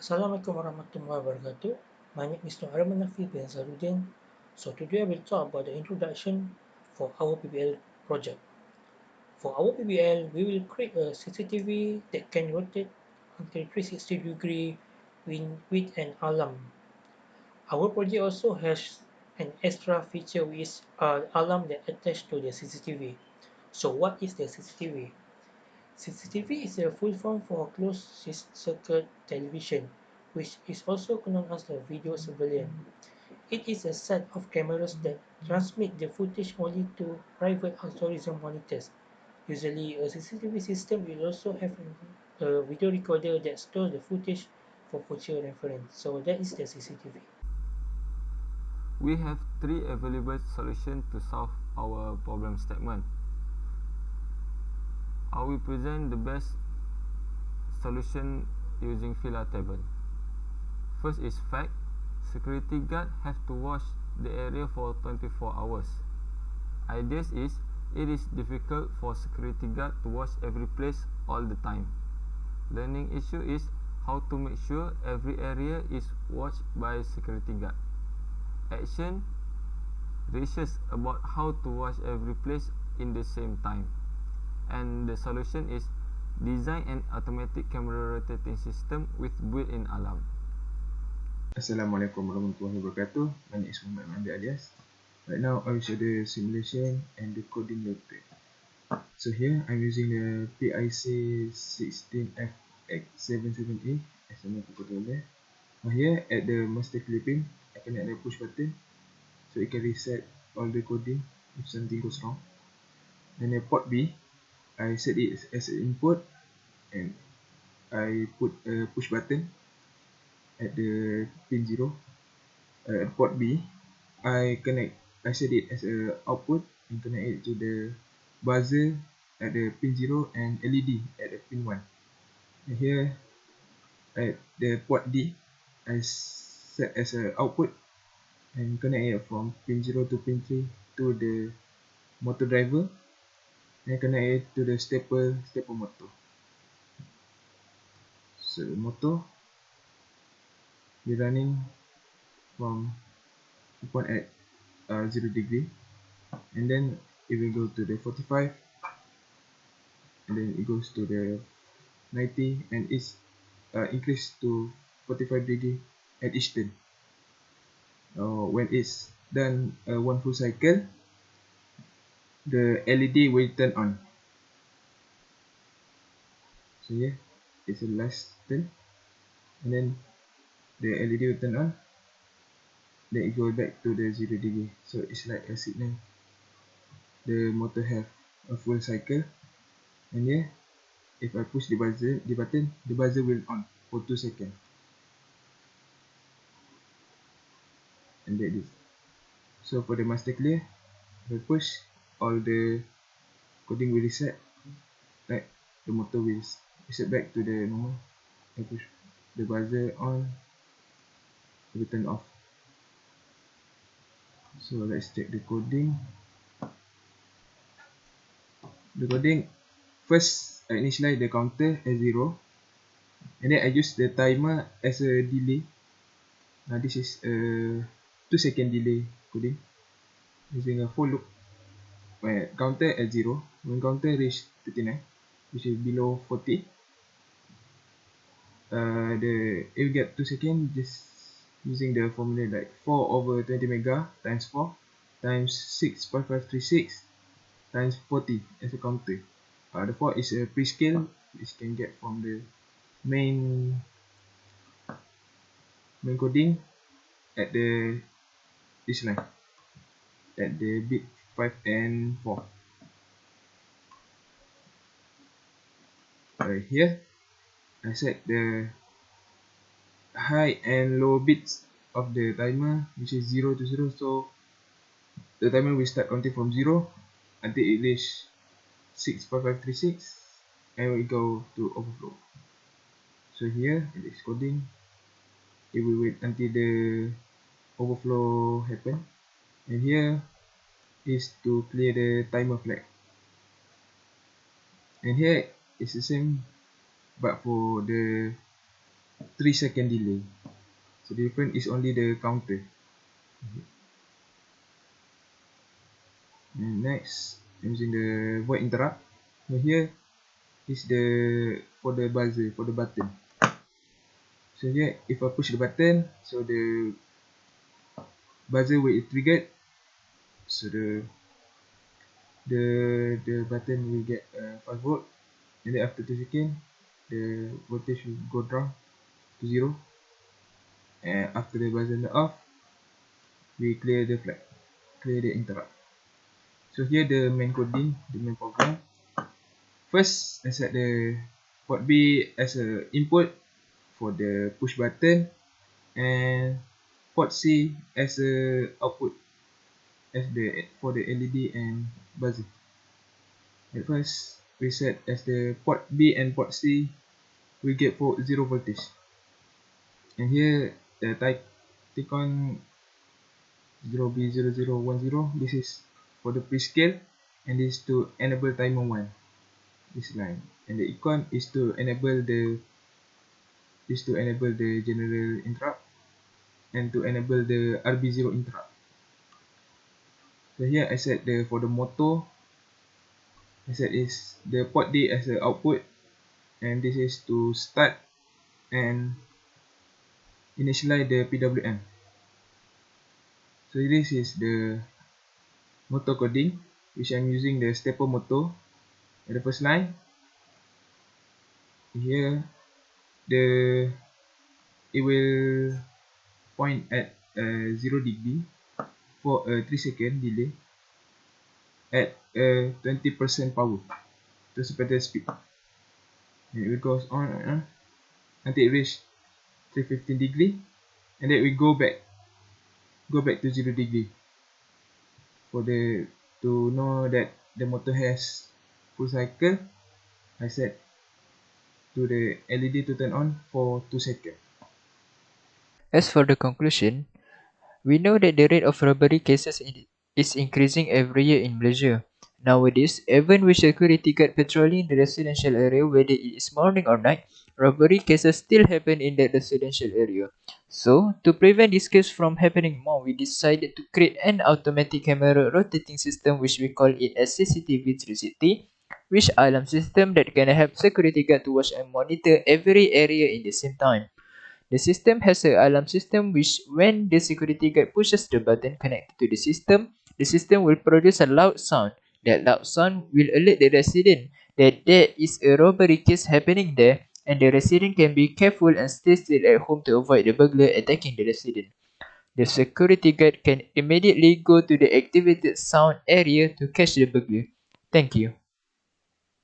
Assalamualaikum warahmatullahi wabarakatuh. My name is Arman Nafi bin Zarudin. So today I will talk about the introduction for our PBL project. For our PBL, we will create a CCTV that can rotate until 360 degree with an alarm. Our project also has an extra feature which is an alarm that attached to the CCTV. So what is the CCTV? CCTV is a full form for closed circuit television, which is also known as the video surveillance. It is a set of cameras that transmit the footage only to private authorized monitors. Usually, a CCTV system will also have a video recorder that stores the footage for future reference. So that is the CCTV. We have three available solutions to solve our problem statement. I will present the best solution using filler table. First is fact. Security guard have to watch the area for 24 hours. Ideas is it is difficult for security guard to watch every place all the time. Learning issue is how to make sure every area is watched by security guard. Action research about how to watch every place in the same time. And the solution is design an automatic camera rotating system with built-in alarm. Assalamualaikum warahmatullahi wabarakatuh. My name is Muhammad Mandi Alias. Right now I will show the simulation and the coding later. So here I'm using the PIC 16FX77A as a microcontroller. Now here at the master clipping, I connect the push button so it can reset all the coding if something goes wrong. Then the port B, I set it as an input and I put a push button at the pin 0. At port B, I set it as a output and connect it to the buzzer at the pin 0 and LED at the pin 1. And here at the port D, I set as a output and connect it from pin 0 to pin 3 to the motor driver and connect it to the stepper motor. So the motor be running from the point at 0 degree, and then it will go to the 45, and then it goes to the 90, and it's increased to 45 degree at each turn. When it's done one full cycle, the LED will turn on. So yeah, it's the last turn, and then the LED will turn on, then it goes back to the 0 degree. So it's like a signal the motor have a full cycle. And yeah, if I push the button, the buzzer will on for 2 seconds. And that is. So for the master clear, if I push, all the coding will reset. Right, the motor will reset back to the normal. I push the buzzer on, it will turn off. So let's check the coding. The coding, first I initialize the counter as 0, and then I use the timer as a delay. Now this is a 2-second delay coding using a for loop. When counter at 0, when counter reach 39, which is below 40, it will get 2 seconds just using the formula like 4 over 20 mega times 4 times 6.536 times 40 as a counter. The 4 is a prescale which can get from the main coding at this line at the bit 5 and 4. Here I set the high and low bits of the timer, which is 0 to 0. So the timer will start counting from 0 until it reaches 6.536 and will go to overflow. So here it is coding. It will wait until the overflow happen, and here is to clear the timer flag. And here is the same, but for the 3-second delay. So the difference is only the counter. And next, I'm using the void interrupt. So here is the for the buzzer, for the button. So here, if I push the button, so the buzzer will triggered. So the button will get 5 volt, and then after 2 seconds, the voltage will go down to 0. And after the buzzer off, we clear the flag, clear the interrupt. So here the main coding, the main program. First, I set the port B as a input for the push button, and port C as a output as for the LED and buzzer. At first, we set as the port B and port C we get for 0 voltage. And here the Ticon 0B0010, this is for the prescale, and this is to enable timer 1, this line. And the icon is to enable the general interrupt and to enable the RB0 interrupt. So here I set for the motor, I set is the port D as the output, and this is to start and initialize the PWM. So this is the motor coding, which I'm using the stepper motor at the first line. Here it will point at 0 degree for a 3-second delay at 20% power, 20% speed. And it goes on and on until it reach 315 degree, and then we go back to 0 degree for to know that the motor has full cycle. I set to the LED to turn on for 2 seconds. As for the conclusion, we know that the rate of robbery cases is increasing every year in Malaysia. Nowadays, even with security guard patrolling the residential area, whether it is morning or night, robbery cases still happen in that residential area. So, to prevent this case from happening more, we decided to create an automatic camera rotating system, which we call it as CCTV 360, which alarm system that can help security guard to watch and monitor every area in the same time. The system has an alarm system which, when the security guard pushes the button connected to the system will produce a loud sound. That loud sound will alert the resident that there is a robbery case happening there, and the resident can be careful and stay still at home to avoid the burglar attacking the resident. The security guard can immediately go to the activated sound area to catch the burglar. Thank you.